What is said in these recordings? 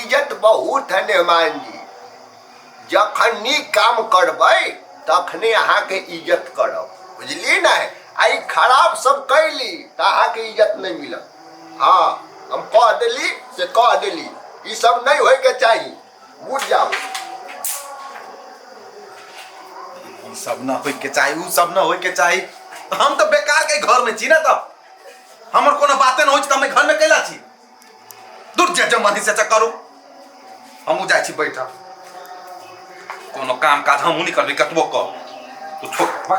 इज्जत बहुत है मेहमान जी। जखन नीक काम करबै तखने अहाँ के इज्जत करब, बुझलिए ना। आई खराब सब कैली तो अहाँ के इज्जत नहीं मिलत। हाँ, हम कह देली से कह देली, ये सब नहीं होए के चाहिए, बुझ जाओ। सब ना होय के चाहिए, उ सब ना होय के चाहिए। तो हम तो बेकार के घर में छी ना, तो हमर कोनो बाते न होय त हम घर में कैला छी। दूर जे जमानी से करू, हम जाय छी बैठा। कोनो काम काज हम नहीं करबे, कतबो कर तू छोड़ बा।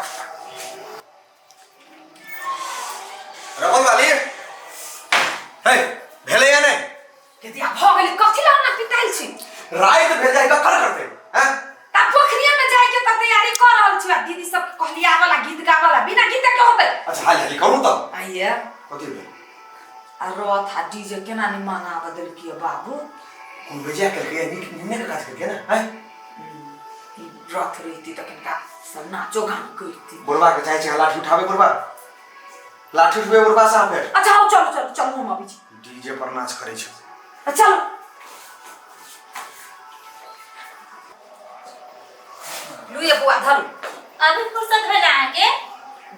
रमन वाली हे भेले या नहीं के दिया भ गेली, कथि ला ना पिताइल छी। रात भेल जाय का कर करते हैं। ता पोखरिया में जाय के त तैयारी कर रहल छी। दीदी सब कहलिया वाला गीत गावाला, बिना गीत के होतै। अच्छा हाल हाल करू त आइए कथि भेल आ रथ आ डीजे केना नि मांगा बदल किए बाबू। कोन बजा करके निन्ने का काज करके ना हैं। रथ रहीती त कनका सब नाचो गान करती। बुढ़वा के चाहे छै लाठी उठावे, बुढ़वा लाठी उठावे, बुढ़वा साहब है। अच्छा आओ चलो चलो चलो, हम अभी छी डीजे पर नाच करे छै। चलो लुए बुआ धरू। अभी फुर्सत भेल आके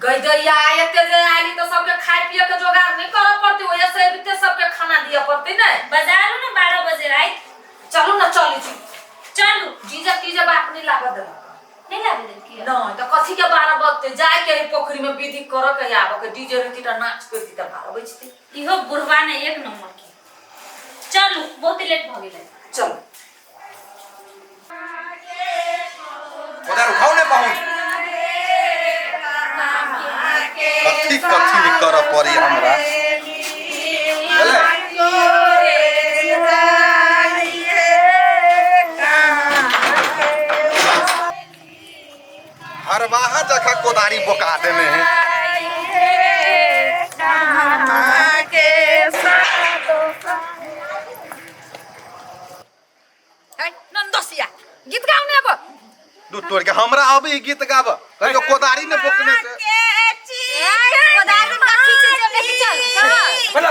गई दैया एते जे आली तो सबके खाए पिए के जोगाड़ नहीं करऽ पड़ते, ओए से बिते सबके खाना दिया पड़ते नै। बाजारो ना 12 बजे रात। चलो ना चली छी। चलू जीजा तीजा बाप नहीं लाग दे नहीं लागे दे किया नहीं तो कथि के 12 बजते जाय के पोखरी में विधि कर के आबो के डीजे रहती त नाच करती त 12 बजते। इहो बुढ़वा ने एक नंबर की। चलू बहुत लेट भ गेलै। चलो उधर उठाओ ने पहुंच। कथि कथि नहीं कर पड़ी हमरा। हर बाहा जगह कोदारी बोका देने हैं। नंदोसिया गीत गाउने अब दू तोड़ के हमरा अभी गीत गाब कहियो कोदारी ने बोकने से कोदारी का ठीक से लेके चल। बोला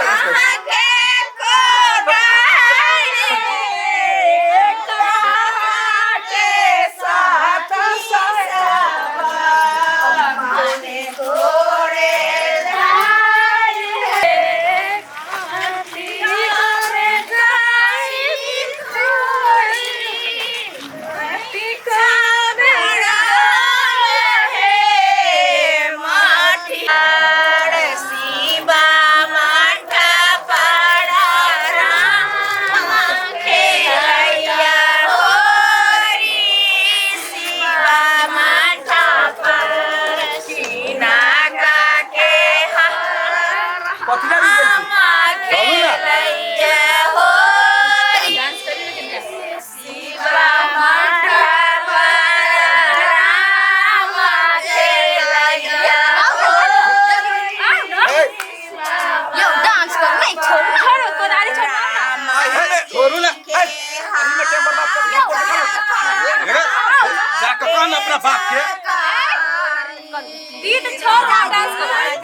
अपना बाप के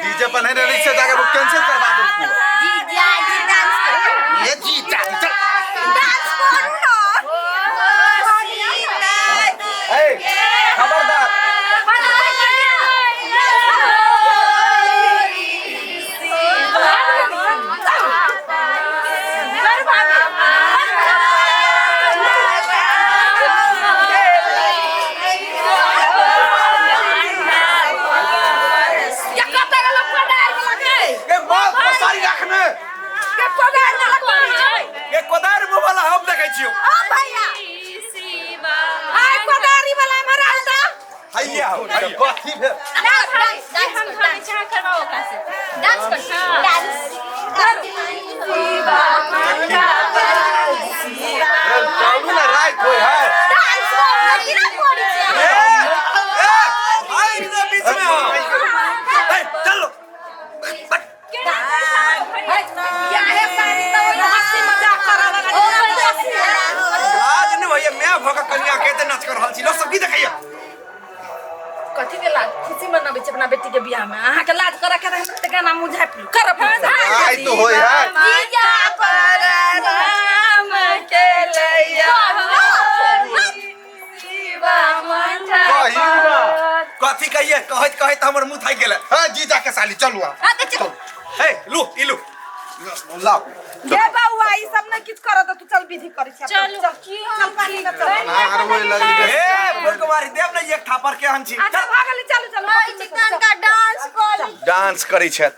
डीजे पर नहीं रही से जाके वो कैंसिल करवा दो उसको। जीजा जी डांस कर। ये जीजा चल डांस करो ना। ए खबरदार कथी भेल डांस कर चलू ना राइट होय है भाई इधर बीच में आओ चलो आज नहीं भैया मैं भगा कन्या कहते नाच कर रहल छी लोग सब की देखैया कथि के लाज खुशी मनाबे छै अपना बेटी के बियाह में। अहाँ के लाज करे के रहत गाना मुझाइ कर आई तो होय है जीजा पर राम के कथी कहिए कहत कहत हमर मुंह थाक गेलै। हां जीजा के साली चलू आ। हां तो चल। हे लू ई लू लाओ। ये बउआ ई सब न किछ करत तू चल विधि करै छ। चल चल पानी में चल। अनार होय लगी हे फूल कुमारी देव न एक थापर के हन छी। अच्छा भागल चल चल। हां चिकन का डांस कर। डांस करै छै।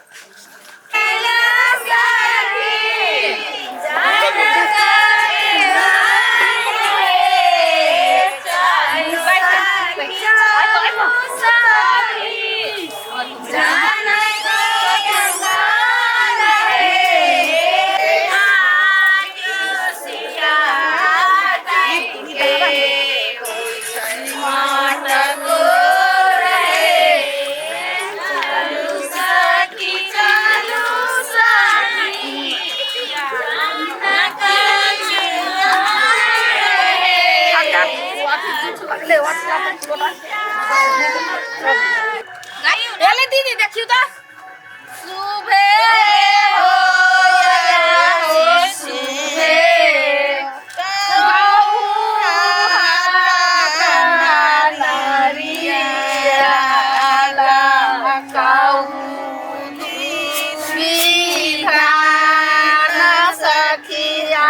एले दीदी देखियो त सुबे हो या हो सुबे गाऊ हारा नारिया ला गाऊ विधान सखिया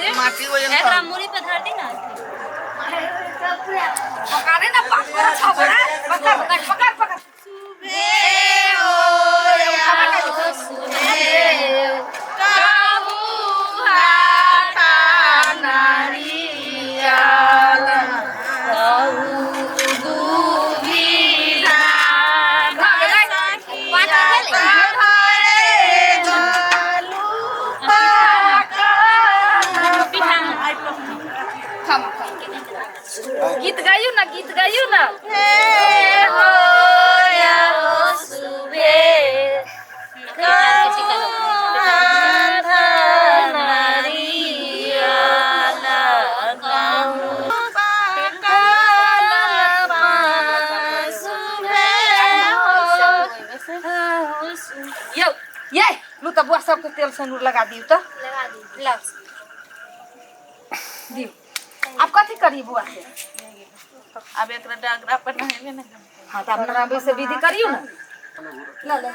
मुड़ी पे धर दी ना। पकड़े ना पकड़ छपड़ा पकड़ पकड़ पकड़ पकड़ सुबे हो सुबे काबू हाथा नारिया काबू दुविधा गीत गायू ना गीत गायू ना हो या हो सुबे यो ये लू त बुआ सबके तेल सिंदूर लगा दियो त लगा दी। लग दियो अब कथी करी बुआ से अब एकरा डागरा पर नहेबे न। हां त अब नहाबे से विधि करियो ना ला ला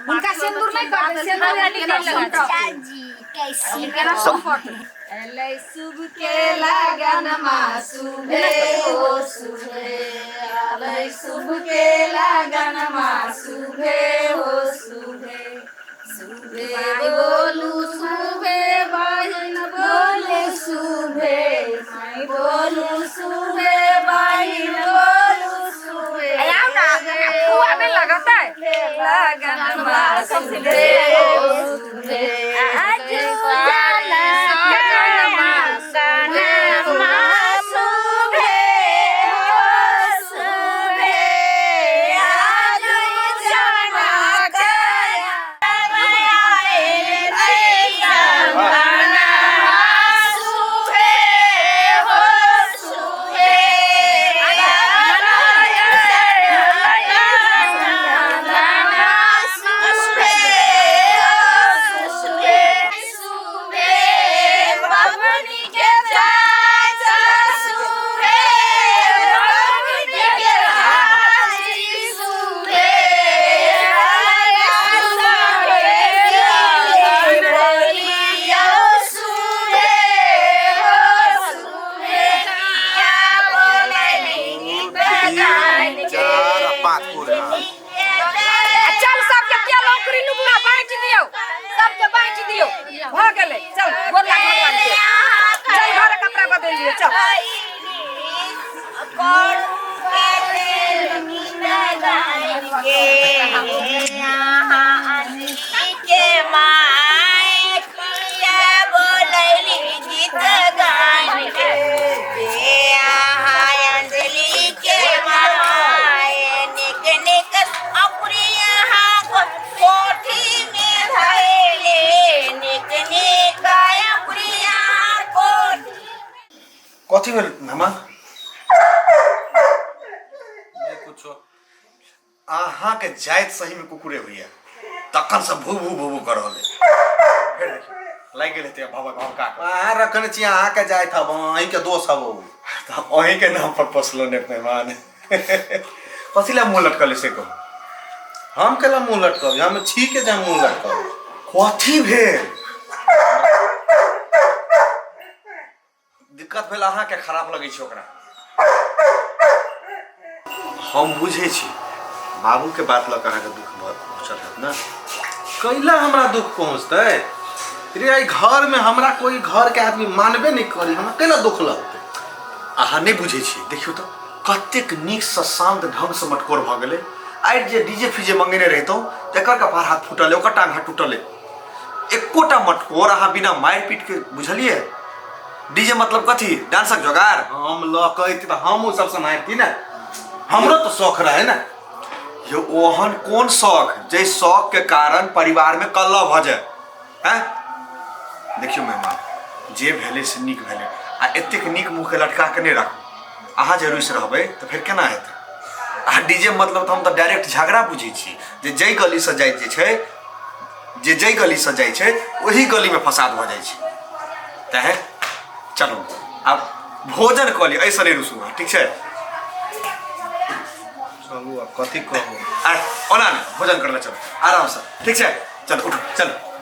उनका सिंदूर नहीं कर सिंदूर वाली के लगा जी कैसी केना संपट एलै शुभ के लगन मा सुबे हो सुबे एलै शुभ के लगन मा सुबे हो सुबे सुबे बोलू सुबे बहन बोले सुबे मैं बोलू सुबे बहन बोलू सुबे आओ ना फुआ में लगाता है लगन मा सुबे हो सुबे आज जाला लगन मा सुबे हो सुबे आज जाला भेल मेहमान नहीं कुछो अहाँ के जाइत सही में कुकुरे होइए तखन से भू भू भू भू कर रहल फिर देखियो लाग गेल हेतै बाबा का अहाँ रखने छी अहाँ के जाइत हब अहीं के दोस्त हब त अहीं के नाम पर पोसलो ने मेहमान कथिला मुंह लटकले से को हम केला मुंह लटकब हम छी के जा मुंह लटकब कथी भेल दिक्कत भेल अहाँ के खराब लगे छै ओकरा हम बुझे छी बाबू के बात लग अहाँ के दुख पहुंचल है ना कैला हमरा दुख पहुंचते रे घर में हमरा कोई घर के आदमी मानबे नहीं करी हमरा कैला दुख लगते अहाँ नहीं बुझे छी देखियो तो कतेक नीक से शांत ढंग से मटकोर भ गेले आइ जे डीजे फीजे मंगेने रहितो एकर कपार हाथ फूटल ओकर टांग हाथ टूटल एकोटा मटकोर अहाँ बिना मार पीट के बुझलिए डीजे मतलब कथी डांसक जोगार हम लकैत त हम सब से मारती ना हमरो तो शौक रहे ना ये ओहन कौन शौक जे शौक के कारण परिवार में कलह भ जाए हैं देखियो मेहमान जे भेले से नीक भेले आ एतेक नीक मुंह के लटका के नहीं राखू अहाँ जे रुस रहबे तो फिर केना हेतै आ डीजे मतलब तो हम तो डायरेक्ट झगड़ा बुझे छी जे जई गली से जाय जे छै जे जई गली से जाय छै वही गली में फसाद भ जाय छै तहे चलो अब भोजन क ली ऐसे नहीं रुसू ठीक छै चलू अब कथी कहू आ ओना भोजन करले चलो आराम से ठीक छै चलो उठो चलो